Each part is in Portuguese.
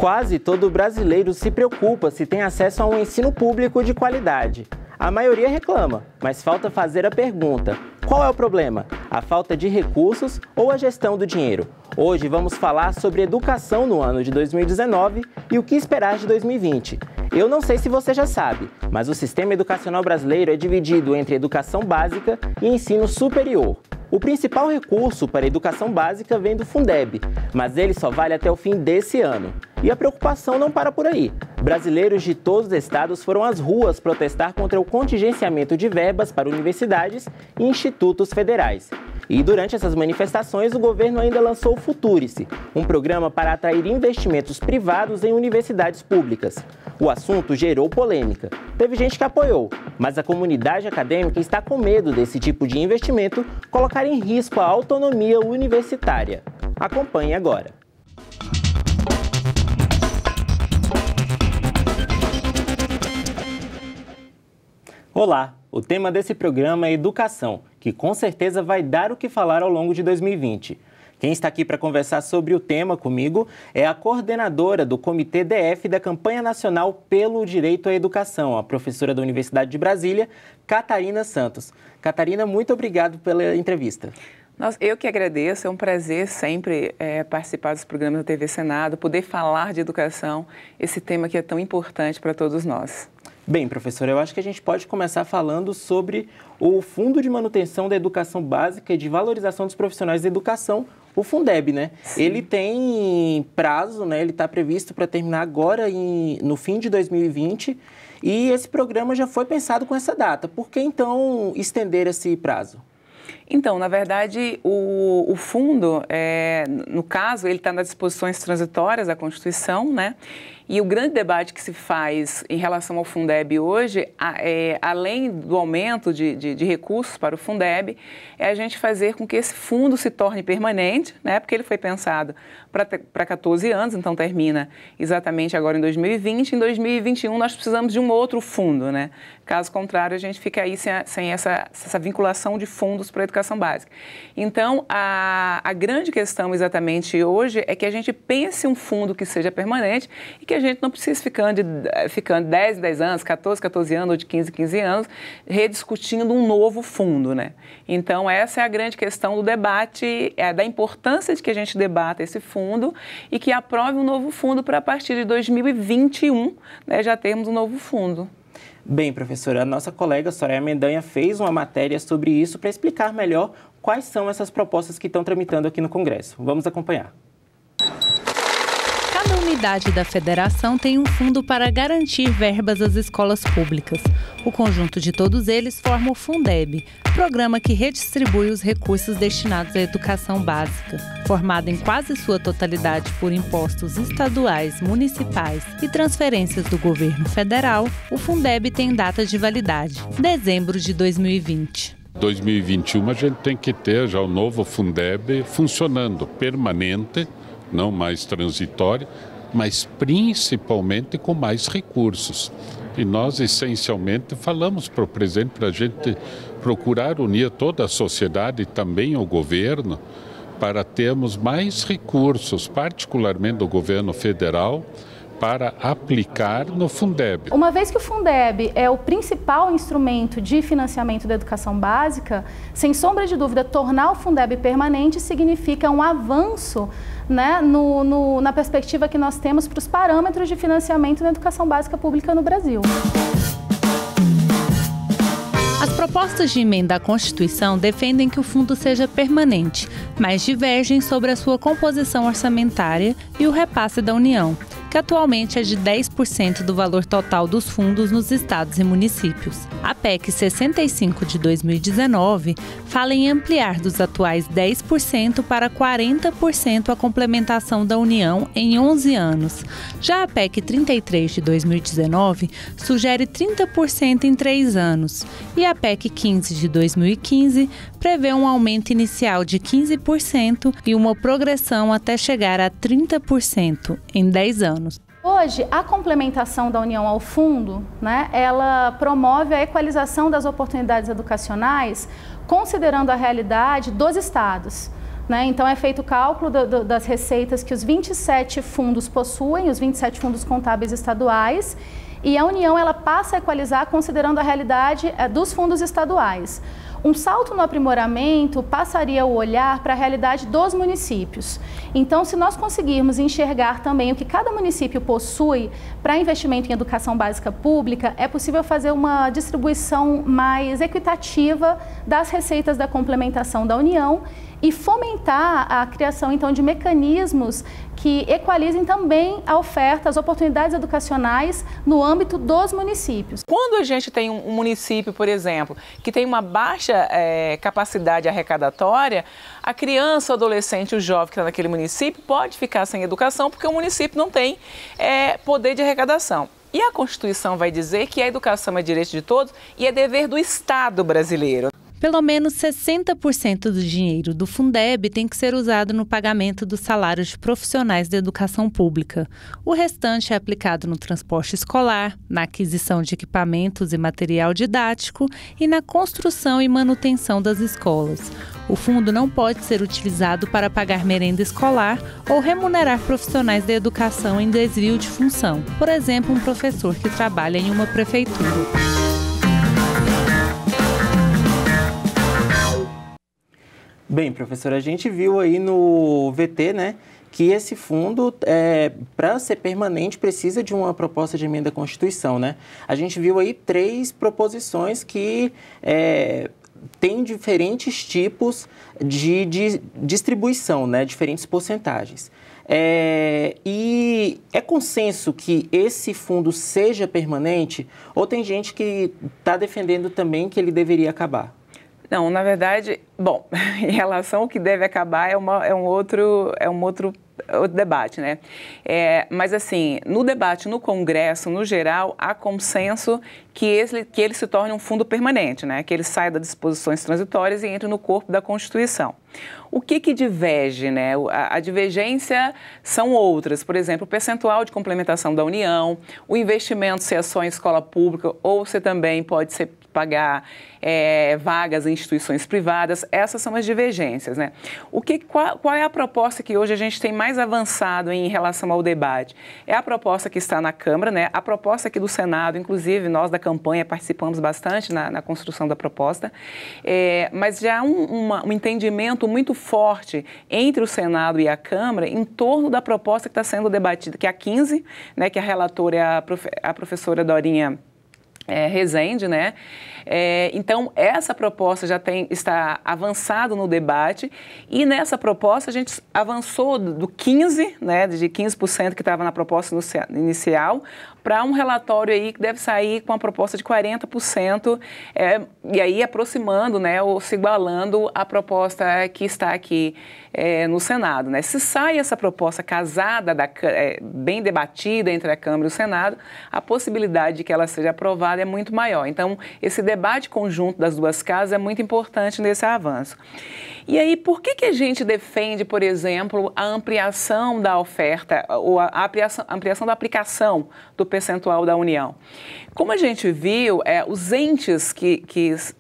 Quase todo brasileiro se preocupa se tem acesso a um ensino público de qualidade. A maioria reclama, mas falta fazer a pergunta: qual é o problema? A falta de recursos ou a gestão do dinheiro? Hoje vamos falar sobre educação no ano de 2019 e o que esperar de 2020. Eu não sei se você já sabe, mas o sistema educacional brasileiro é dividido entre educação básica e ensino superior. O principal recurso para a educação básica vem do Fundeb, mas ele só vale até o fim desse ano. E a preocupação não para por aí. Brasileiros de todos os estados foram às ruas protestar contra o contingenciamento de verbas para universidades e institutos federais. E durante essas manifestações, o governo ainda lançou o Futurice, um programa para atrair investimentos privados em universidades públicas. O assunto gerou polêmica. Teve gente que apoiou, mas a comunidade acadêmica está com medo desse tipo de investimento colocar em risco a autonomia universitária. Acompanhe agora. Olá, o tema desse programa é educação, que com certeza vai dar o que falar ao longo de 2020. Quem está aqui para conversar sobre o tema comigo é a coordenadora do Comitê DF da Campanha Nacional pelo Direito à Educação, a professora da Universidade de Brasília, Catarina Santos. Catarina, muito obrigado pela entrevista. Nossa, eu que agradeço, é um prazer sempre participar dos programas da TV Senado, poder falar de educação, esse tema que é tão importante para todos nós. Bem, professora, eu acho que a gente pode começar falando sobre o Fundo de Manutenção da Educação Básica e de Valorização dos Profissionais da Educação, o Fundeb, né? Sim. Ele tem prazo, né? Ele está previsto para terminar agora no fim de 2020 e esse programa já foi pensado com essa data. Por que, então, estender esse prazo? Então, na verdade, o fundo, no caso, ele está nas disposições transitórias da Constituição, né? E o grande debate que se faz em relação ao Fundeb hoje, além do aumento de recursos para o Fundeb, é a gente fazer com que esse fundo se torne permanente, né? Porque ele foi pensado para 14 anos, então termina exatamente agora em 2020. Em 2021 nós precisamos de um outro fundo, né? Caso contrário, a gente fica aí sem essa vinculação de fundos para a educação básica. Então, a grande questão exatamente hoje é que a gente pense um fundo que seja permanente e que a gente não precise ficando 10 em 10 anos, 14 anos ou de 15 em 15 anos, rediscutindo um novo fundo, né? Então, essa é a grande questão do debate, da importância de que a gente debata esse fundo e que aprove um novo fundo para a partir de 2021, né, já termos um novo fundo. Bem, professora, a nossa colega Soraya Mendanha fez uma matéria sobre isso para explicar melhor quais são essas propostas que estão tramitando aqui no Congresso. Vamos acompanhar. Cada unidade da federação tem um fundo para garantir verbas às escolas públicas. O conjunto de todos eles forma o Fundeb, programa que redistribui os recursos destinados à educação básica. Formado em quase sua totalidade por impostos estaduais, municipais e transferências do governo federal, o Fundeb tem data de validade, dezembro de 2020. 2021 a gente tem que ter já o novo Fundeb funcionando, permanente, não mais transitório, mas principalmente com mais recursos. E nós, essencialmente, falamos para o presidente para a gente procurar unir toda a sociedade e também o governo para termos mais recursos, particularmente do governo federal, para aplicar no Fundeb. Uma vez que o Fundeb é o principal instrumento de financiamento da educação básica, sem sombra de dúvida, tornar o Fundeb permanente significa um avanço, né, na perspectiva que nós temos para os parâmetros de financiamento da educação básica pública no Brasil. As propostas de emenda à Constituição defendem que o fundo seja permanente, mas divergem sobre a sua composição orçamentária e o repasse da União, que atualmente é de 10% do valor total dos fundos nos estados e municípios. A PEC 65 de 2019 fala em ampliar dos atuais 10% para 40% a complementação da União em 11 anos. Já a PEC 33 de 2019 sugere 30% em 3 anos. E a PEC 15 de 2015 prevê um aumento inicial de 15% e uma progressão até chegar a 30% em 10 anos. Hoje, a complementação da União ao fundo, né, ela promove a equalização das oportunidades educacionais, considerando a realidade dos estados. né? Então é feito o cálculo das receitas que os 27 fundos possuem, os 27 fundos contábeis estaduais, e a União ela passa a equalizar considerando a realidade dos fundos estaduais. Um salto no aprimoramento passaria o olhar para a realidade dos municípios. Então, se nós conseguirmos enxergar também o que cada município possui para investimento em educação básica pública, é possível fazer uma distribuição mais equitativa das receitas da complementação da União e fomentar a criação, então, de mecanismos que equalizem também a oferta, as oportunidades educacionais no âmbito dos municípios. Quando a gente tem um município, por exemplo, que tem uma baixa capacidade arrecadatória, a criança, o adolescente, o jovem que está naquele município pode ficar sem educação porque o município não tem poder de arrecadação. E a Constituição vai dizer que a educação é direito de todos e é dever do Estado brasileiro. Pelo menos 60% do dinheiro do Fundeb tem que ser usado no pagamento dos salários de profissionais da educação pública. O restante é aplicado no transporte escolar, na aquisição de equipamentos e material didático e na construção e manutenção das escolas. O fundo não pode ser utilizado para pagar merenda escolar ou remunerar profissionais da educação em desvio de função, por exemplo, um professor que trabalha em uma prefeitura. Bem, professora, a gente viu aí no VT, né, que esse fundo, para ser permanente, precisa de uma proposta de emenda à Constituição, né? A gente viu aí 3 proposições que têm diferentes tipos de distribuição, né, diferentes porcentagens. E é consenso que esse fundo seja permanente ou tem gente que está defendendo também que ele deveria acabar? Não, na verdade, bom, em relação ao que deve acabar é um outro debate, né? Mas assim, no debate no Congresso, no geral, há consenso que ele se torne um fundo permanente, né? Que ele saia das disposições transitórias e entre no corpo da Constituição. O que diverge, né? A divergência são outras, por exemplo, o percentual de complementação da União, o investimento se é só em escola pública ou se também pode ser pagar vagas em instituições privadas, essas são as divergências, né? Qual é a proposta que hoje a gente tem mais avançado em relação ao debate? É a proposta que está na Câmara, né? A proposta aqui do Senado, inclusive nós da campanha participamos bastante na construção da proposta, mas já há um entendimento muito forte entre o Senado e a Câmara em torno da proposta que está sendo debatida, que é a 15, né? Que a relatora é a professora Dorinha Rezende, né? Então, essa proposta já está avançado no debate e nessa proposta a gente avançou do 15%, né, de 15% que estava na proposta inicial, para um relatório aí que deve sair com a proposta de 40%, e aí aproximando, né, ou se igualando à proposta que está aqui no Senado, né? Se sai essa proposta casada, bem debatida entre a Câmara e o Senado, a possibilidade de que ela seja aprovada é muito maior. Então, esse debate conjunto das duas casas é muito importante nesse avanço. E aí, por que a gente defende, por exemplo, a ampliação da oferta, ou a ampliação da aplicação do percentual da União? Como a gente viu, os entes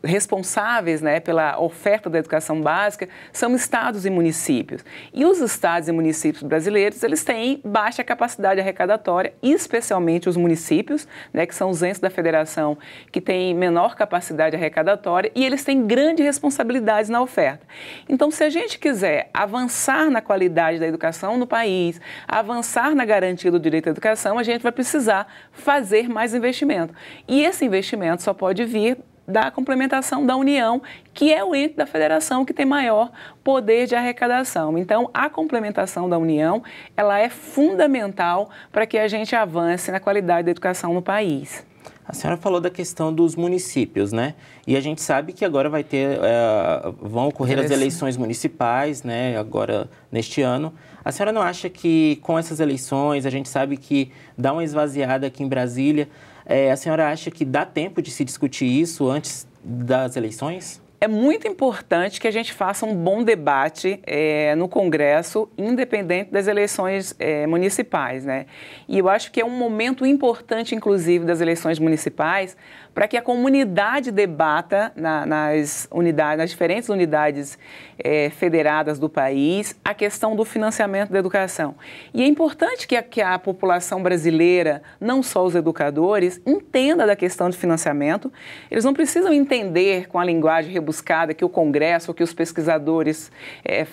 responsáveis, né, pela oferta da educação básica são estados e municípios. E os estados e municípios brasileiros, eles têm baixa capacidade arrecadatória, especialmente os municípios, né, que são os entes da federação que têm menor capacidade arrecadatória e eles têm grandes responsabilidades na oferta. Então, se a gente quiser avançar na qualidade da educação no país, avançar na garantia do direito à educação, a gente vai precisar fazer mais investimento. E esse investimento só pode vir da complementação da União, que é o ente da federação que tem maior poder de arrecadação. Então, a complementação da União, ela é fundamental para que a gente avance na qualidade da educação no país. A senhora falou da questão dos municípios, né? E a gente sabe que agora vão ocorrer as eleições municipais, né? Agora, neste ano. A senhora não acha que com essas eleições, a gente sabe que dá uma esvaziada aqui em Brasília, a senhora acha que dá tempo de se discutir isso antes das eleições? É muito importante que a gente faça um bom debate no Congresso, independente das eleições municipais, né? E eu acho que é um momento importante, inclusive, das eleições municipais, para que a comunidade debata nas diferentes unidades federadas do país a questão do financiamento da educação. E é importante que a população brasileira, não só os educadores, entenda da questão de financiamento. Eles não precisam entender com a linguagem rebuscada que o Congresso ou que os pesquisadores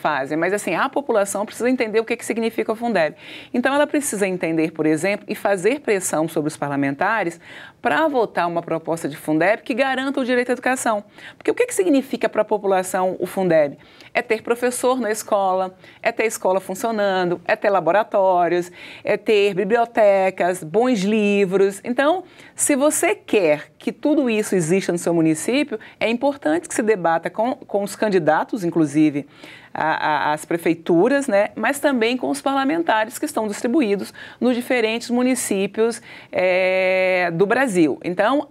fazem, mas assim, a população precisa entender o que significa o Fundeb. Então, ela precisa entender, por exemplo, e fazer pressão sobre os parlamentares para votar uma proposta de Fundeb que garanta o direito à educação. Porque o que significa para a população o Fundeb? É ter professor na escola, é ter escola funcionando, é ter laboratórios, é ter bibliotecas, bons livros. Então, se você quer que tudo isso exista no seu município, é importante que se debata com os candidatos, inclusive, às prefeituras, né? Mas também com os parlamentares que estão distribuídos nos diferentes municípios do Brasil. Então,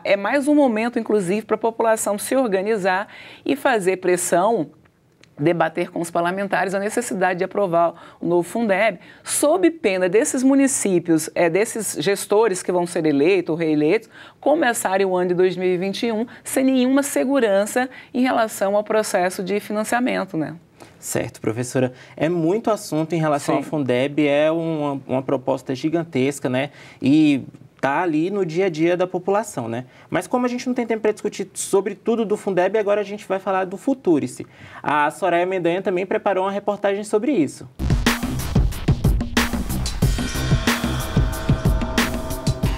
é mais um momento, inclusive, para a população se organizar e fazer pressão, debater com os parlamentares a necessidade de aprovar o novo Fundeb, sob pena desses municípios, desses gestores que vão ser eleitos ou reeleitos, começarem o ano de 2021 sem nenhuma segurança em relação ao processo de financiamento, né? Certo, professora. É muito assunto em relação ao Fundeb, é uma proposta gigantesca, né? E está ali no dia a dia da população, né? Mas como a gente não tem tempo para discutir sobre tudo do Fundeb, agora a gente vai falar do Futurice. A Soraya Mendanha também preparou uma reportagem sobre isso.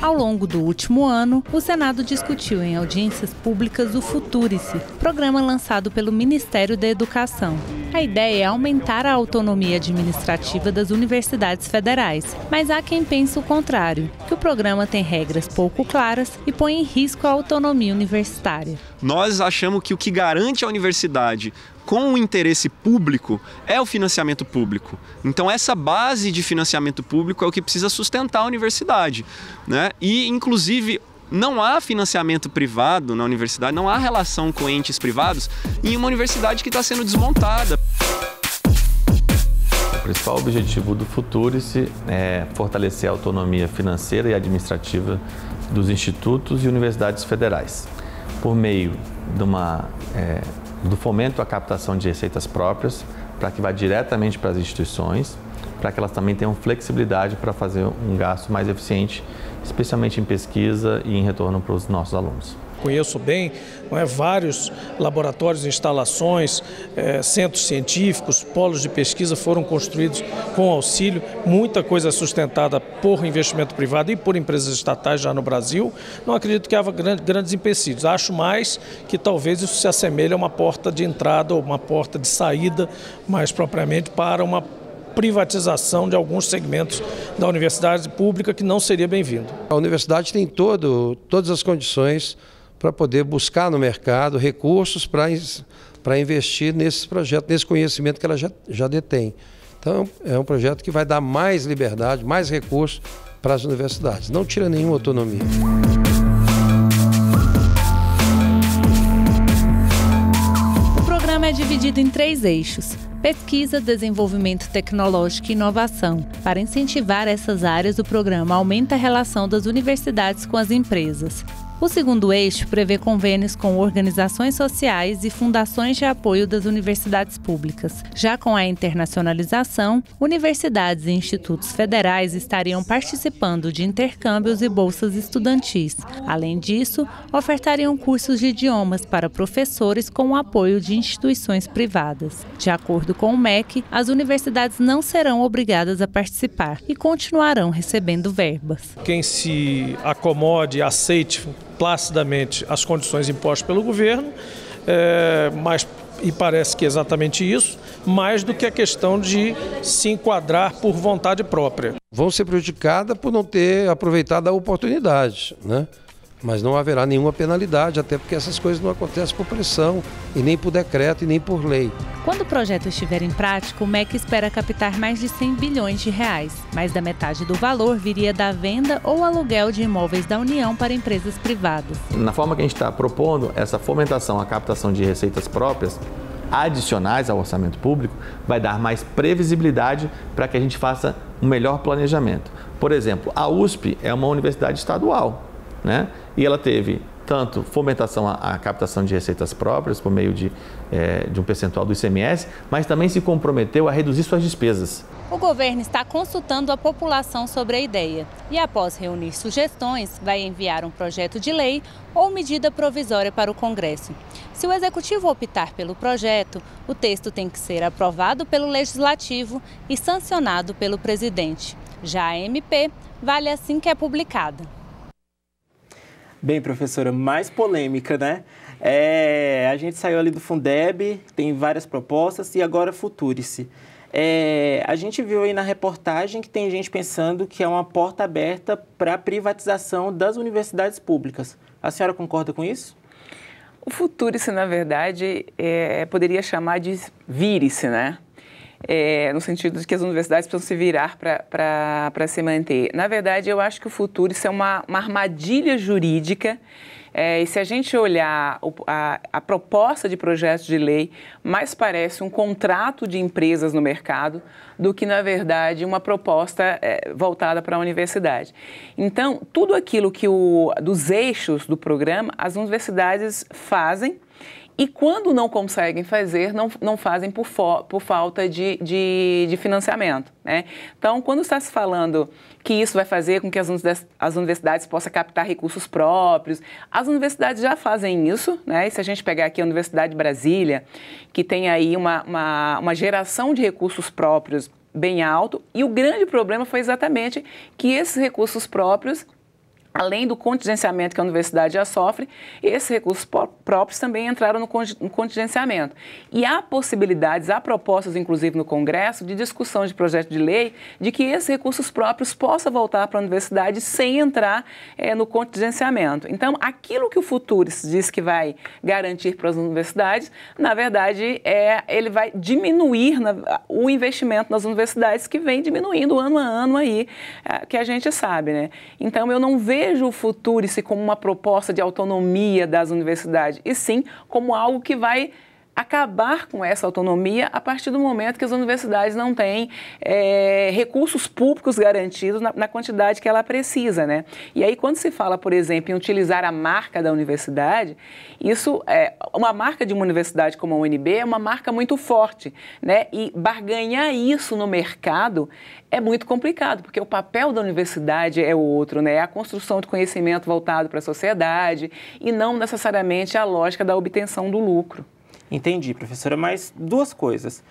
Ao longo do último ano, o Senado discutiu em audiências públicas o Futurice, programa lançado pelo Ministério da Educação. A ideia é aumentar a autonomia administrativa das universidades federais, mas há quem pense o contrário, que o programa tem regras pouco claras e põe em risco a autonomia universitária. Nós achamos que o que garante a universidade com o interesse público é o financiamento público. Então, essa base de financiamento público é o que precisa sustentar a universidade, né? E, inclusive, não há financiamento privado na universidade, não há relação com entes privados em uma universidade que está sendo desmontada. O principal objetivo do Futurice é fortalecer a autonomia financeira e administrativa dos institutos e universidades federais, por meio do fomento à captação de receitas próprias, para que vá diretamente para as instituições, para que elas também tenham flexibilidade para fazer um gasto mais eficiente, especialmente em pesquisa e em retorno para os nossos alunos. Conheço bem, vários laboratórios, instalações, centros científicos, polos de pesquisa foram construídos com auxílio, muita coisa é sustentada por investimento privado e por empresas estatais já no Brasil. Não acredito que haja grandes empecilhos, acho mais que talvez isso se assemelhe a uma porta de entrada ou uma porta de saída, mais propriamente para uma privatização de alguns segmentos da universidade pública que não seria bem-vindo. A universidade tem todas as condições para poder buscar no mercado recursos para investir nesses projetos, nesse conhecimento que ela já detém. Então, é um projeto que vai dar mais liberdade, mais recursos para as universidades. Não tira nenhuma autonomia. O programa é dividido em 3 eixos: pesquisa, desenvolvimento tecnológico e inovação. Para incentivar essas áreas, o programa aumenta a relação das universidades com as empresas. O segundo eixo prevê convênios com organizações sociais e fundações de apoio das universidades públicas. Já com a internacionalização, universidades e institutos federais estariam participando de intercâmbios e bolsas estudantis. Além disso, ofertariam cursos de idiomas para professores com o apoio de instituições privadas. De acordo com o MEC, as universidades não serão obrigadas a participar e continuarão recebendo verbas. Quem se acomode e aceite placidamente as condições impostas pelo governo, e parece que é exatamente isso, mais do que a questão de se enquadrar por vontade própria. Vão ser prejudicadas por não ter aproveitado a oportunidade, né? mas não haverá nenhuma penalidade, até porque essas coisas não acontecem por pressão, e nem por decreto, e nem por lei. Quando o projeto estiver em prática, o MEC espera captar mais de 100 bilhões de reais. Mais da metade do valor viria da venda ou aluguel de imóveis da União para empresas privadas. Na forma que a gente está propondo, essa fomentação à captação de receitas próprias, adicionais ao orçamento público, vai dar mais previsibilidade para que a gente faça um melhor planejamento. Por exemplo, a USP é uma universidade estadual, né? E ela teve tanto fomentação à captação de receitas próprias por meio de um percentual do ICMS, mas também se comprometeu a reduzir suas despesas. O governo está consultando a população sobre a ideia e, após reunir sugestões, vai enviar um projeto de lei ou medida provisória para o Congresso. Se o Executivo optar pelo projeto, o texto tem que ser aprovado pelo Legislativo e sancionado pelo Presidente. Já a MP vale assim que é publicada. Bem, professora, mais polêmica, né? A gente saiu ali do Fundeb, tem várias propostas e agora Futurice. A gente viu aí na reportagem que tem gente pensando que é uma porta aberta para a privatização das universidades públicas. A senhora concorda com isso? O Futurice, na verdade, poderia chamar de vire-se, né? No sentido de que as universidades precisam se virar para se manter. Na verdade, eu acho que o Futurice é uma armadilha jurídica. E se a gente olhar a proposta de projeto de lei, mais parece um contrato de empresas no mercado do que, na verdade, uma proposta voltada para a universidade. Então, tudo aquilo dos eixos do programa, as universidades fazem. E quando não conseguem fazer, não fazem por falta de financiamento, né? Então, quando está se falando que isso vai fazer com que as universidades possam captar recursos próprios, as universidades já fazem isso, né? E se a gente pegar aqui a Universidade de Brasília, que tem aí uma geração de recursos próprios bem alto, e o grande problema foi exatamente que esses recursos próprios, além do contingenciamento que a universidade já sofre, esses recursos próprios também entraram no contingenciamento. E há possibilidades, há propostas, inclusive no Congresso, de discussão de projeto de lei, de que esses recursos próprios possam voltar para a universidade sem entrar no contingenciamento. Então, aquilo que o Futurice diz que vai garantir para as universidades, na verdade, ele vai diminuir o investimento nas universidades, que vem diminuindo ano a ano aí, que a gente sabe, né? Então, eu não vejo o Futurice como uma proposta de autonomia das universidades, e sim como algo que vai acabar com essa autonomia a partir do momento que as universidades não têm recursos públicos garantidos na quantidade que ela precisa, né? E aí, quando se fala, por exemplo, em utilizar a marca da universidade, isso uma marca de uma universidade como a UNB é uma marca muito forte, né? E barganhar isso no mercado é muito complicado, porque o papel da universidade é outro, né? É a construção de conhecimento voltado para a sociedade e não necessariamente a lógica da obtenção do lucro. Entendi, professora, mas duas coisas.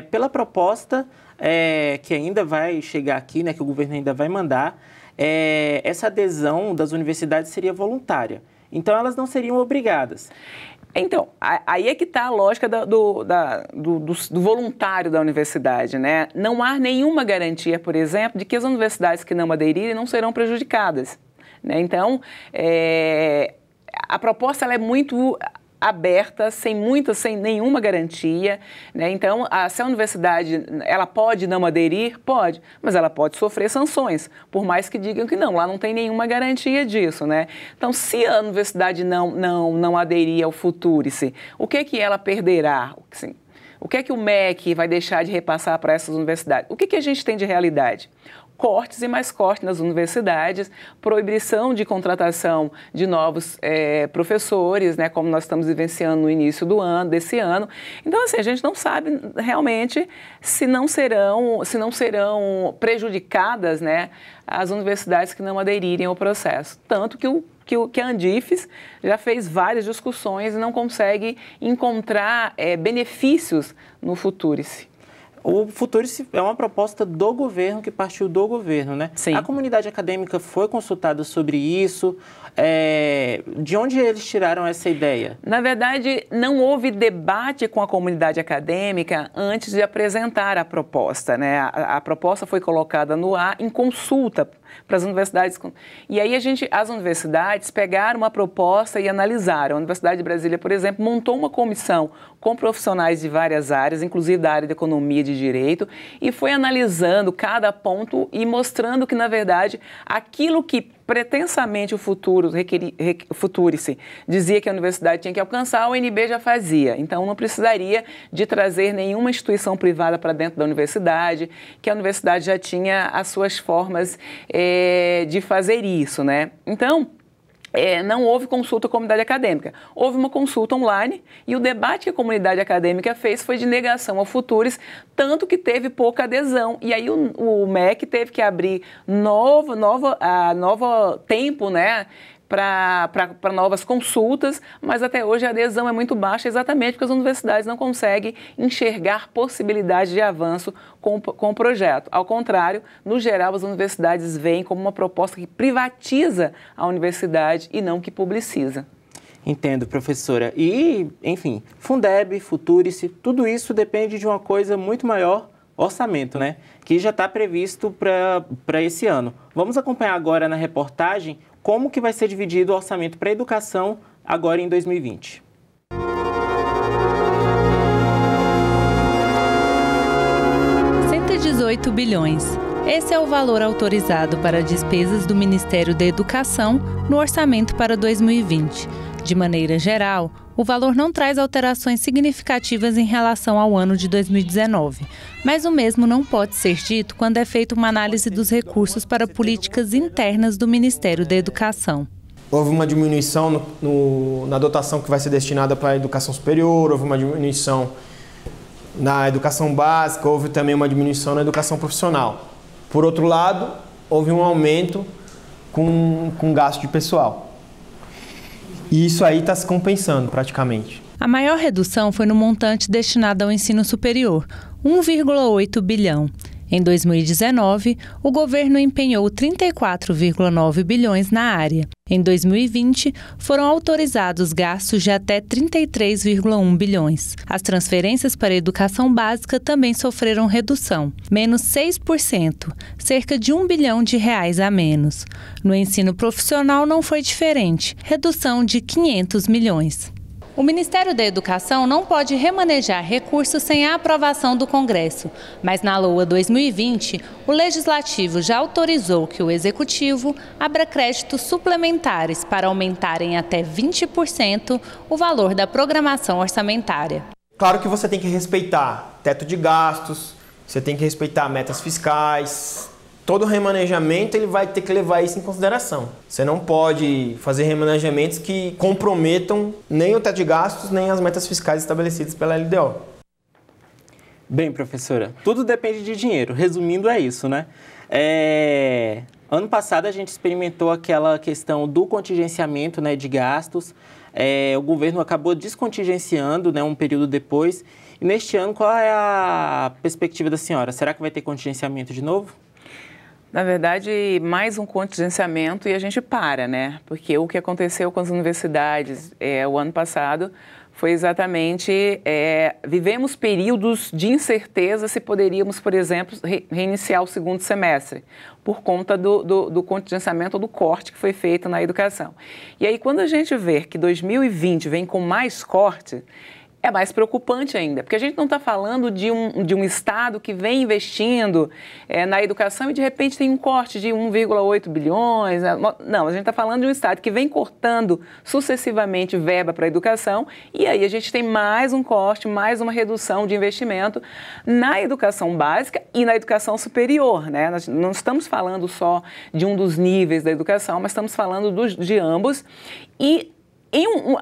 Pela proposta que ainda vai chegar aqui, né, que o governo ainda vai mandar, essa adesão das universidades seria voluntária. Então, elas não seriam obrigadas. Então, aí é que está a lógica do voluntário da universidade, né? Não há nenhuma garantia, por exemplo, de que as universidades que não aderirem não serão prejudicadas, né? Então, a proposta ela é muito aberta, sem nenhuma garantia, né? Então, se a universidade ela pode não aderir, pode, mas ela pode sofrer sanções, por mais que digam que não, lá não tem nenhuma garantia disso, né? Então, se a universidade não aderir ao Futurice, o que ela perderá? Assim, o que o MEC vai deixar de repassar para essas universidades? O que a gente tem de realidade? Cortes e mais cortes nas universidades, proibição de contratação de novos professores, né, como nós estamos vivenciando no início desse ano. Então, assim, a gente não sabe realmente se não serão prejudicadas, né, as universidades que não aderirem ao processo. Tanto que a Andifes já fez várias discussões e não consegue encontrar benefícios no Futurice. O Futurice é uma proposta do governo, que partiu do governo, né? Sim. A comunidade acadêmica foi consultada sobre isso. De onde eles tiraram essa ideia? Na verdade, não houve debate com a comunidade acadêmica antes de apresentar a proposta, né? A proposta foi colocada no ar em consulta para as universidades. E aí as universidades pegaram uma proposta e analisaram. A Universidade de Brasília, por exemplo, montou uma comissão com profissionais de várias áreas, inclusive da área de economia e de direito, e foi analisando cada ponto e mostrando que, na verdade, aquilo que pretensamente o Futurice dizia que a universidade tinha que alcançar, a UNB já fazia. Então, não precisaria de trazer nenhuma instituição privada para dentro da universidade, que a universidade já tinha as suas formas de fazer isso, né? Então, não houve consulta à comunidade acadêmica. Houve uma consulta online e o debate que a comunidade acadêmica fez foi de negação ao Futurice, tanto que teve pouca adesão. E aí o MEC teve que abrir novo tempo, né, para novas consultas, mas até hoje a adesão é muito baixa, exatamente porque as universidades não conseguem enxergar possibilidade de avanço com o projeto. Ao contrário, no geral, as universidades veem como uma proposta que privatiza a universidade e não que publiciza. Entendo, professora. E, enfim, Fundeb, Futurice, tudo isso depende de uma coisa muito maior, orçamento, né? Que já está previsto para esse ano. Vamos acompanhar agora na reportagem como que vai ser dividido o orçamento para a educação agora em 2020. 118 bilhões. Esse é o valor autorizado para despesas do Ministério da Educação no orçamento para 2020. De maneira geral, o valor não traz alterações significativas em relação ao ano de 2019, mas o mesmo não pode ser dito quando é feita uma análise dos recursos para políticas internas do Ministério da Educação. Houve uma diminuição na dotação que vai ser destinada para a educação superior, houve uma diminuição na educação básica, houve também uma diminuição na educação profissional. Por outro lado, houve um aumento com gasto de pessoal. E isso aí está se compensando praticamente. A maior redução foi no montante destinado ao ensino superior, 1,8 bilhão. Em 2019, o governo empenhou 34,9 bilhões na área. Em 2020, foram autorizados gastos de até 33,1 bilhões. As transferências para a educação básica também sofreram redução, menos 6%, cerca de R$1 bilhão a menos. No ensino profissional não foi diferente, redução de 500 milhões. O Ministério da Educação não pode remanejar recursos sem a aprovação do Congresso, mas na LOA 2020, o Legislativo já autorizou que o Executivo abra créditos suplementares para aumentarem até 20% o valor da programação orçamentária. Claro que você tem que respeitar teto de gastos, você tem que respeitar metas fiscais. Todo remanejamento ele vai ter que levar isso em consideração. Você não pode fazer remanejamentos que comprometam nem o teto de gastos, nem as metas fiscais estabelecidas pela LDO. Bem, professora, tudo depende de dinheiro. Resumindo, é isso, né? Ano passado a gente experimentou aquela questão do contingenciamento, né, de gastos. O governo acabou descontingenciando, né, um período depois. E neste ano, qual é a perspectiva da senhora? Será que vai ter contingenciamento de novo? Na verdade, mais um contingenciamento e a gente para, né? Porque o que aconteceu com as universidades o ano passado foi exatamente, vivemos períodos de incerteza se poderíamos, por exemplo, reiniciar o segundo semestre, por conta do contingenciamento ou do corte que foi feito na educação. E aí, quando a gente vê que 2020 vem com mais corte, é mais preocupante ainda, porque a gente não está falando de um Estado que vem investindo na educação e de repente tem um corte de 1,8 bilhões. Não, a gente está falando de um Estado que vem cortando sucessivamente verba para a educação e aí a gente tem mais um corte, mais uma redução de investimento na educação básica e na educação superior, né? Nós não estamos falando só de um dos níveis da educação, mas estamos falando de ambos e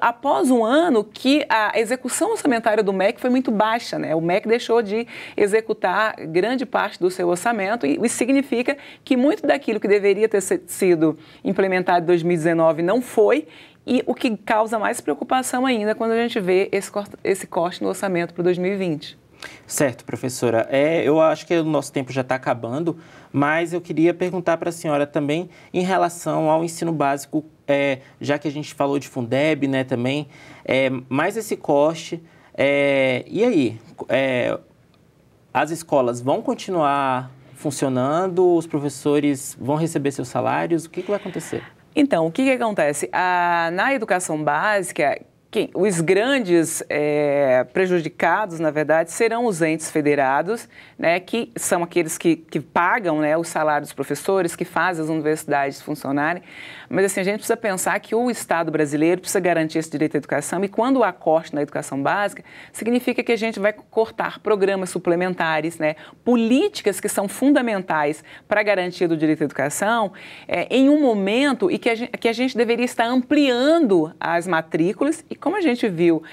após um ano que a execução orçamentária do MEC foi muito baixa, né? O MEC deixou de executar grande parte do seu orçamento e isso significa que muito daquilo que deveria ter sido implementado em 2019 não foi e o que causa mais preocupação ainda quando a gente vê esse corte no orçamento para 2020. Certo, professora. Eu acho que o nosso tempo já está acabando, mas eu queria perguntar para a senhora também em relação ao ensino básico, já que a gente falou de Fundeb, né, também, mais esse corte. E aí, as escolas vão continuar funcionando? Os professores vão receber seus salários? O que vai acontecer? Então, o que acontece? Na educação básica, os grandes prejudicados, na verdade, serão os entes federados, né, que são aqueles que pagam, né, os salários dos professores, que fazem as universidades funcionarem. Mas, assim, a gente precisa pensar que o Estado brasileiro precisa garantir esse direito à educação, e quando há corte na educação básica, significa que a gente vai cortar programas suplementares, né, políticas que são fundamentais para a garantia do direito à educação, em um momento em que a gente deveria estar ampliando as matrículas. E como a gente viu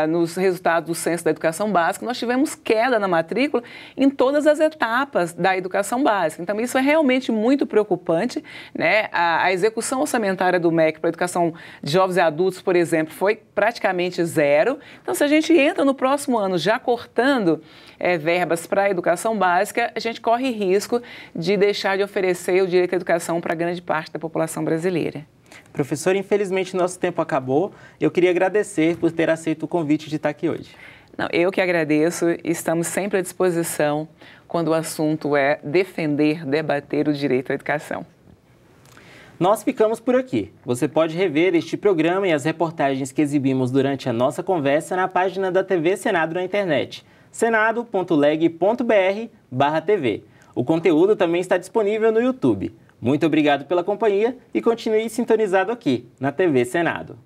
nos resultados do Censo da Educação Básica, nós tivemos queda na matrícula em todas as etapas da educação básica. Então, isso é realmente muito preocupante, né? A execução orçamentária do MEC para a educação de jovens e adultos, por exemplo, foi praticamente zero. Então, se a gente entra no próximo ano já cortando verbas para a educação básica, a gente corre risco de deixar de oferecer o direito à educação para grande parte da população brasileira. Professor, infelizmente nosso tempo acabou. Eu queria agradecer por ter aceito o convite de estar aqui hoje. Não, eu que agradeço. Estamos sempre à disposição quando o assunto é defender, debater o direito à educação. Nós ficamos por aqui. Você pode rever este programa e as reportagens que exibimos durante a nossa conversa na página da TV Senado na internet, senado.leg.br/TV. O conteúdo também está disponível no YouTube. Muito obrigado pela companhia e continue sintonizado aqui na TV Senado.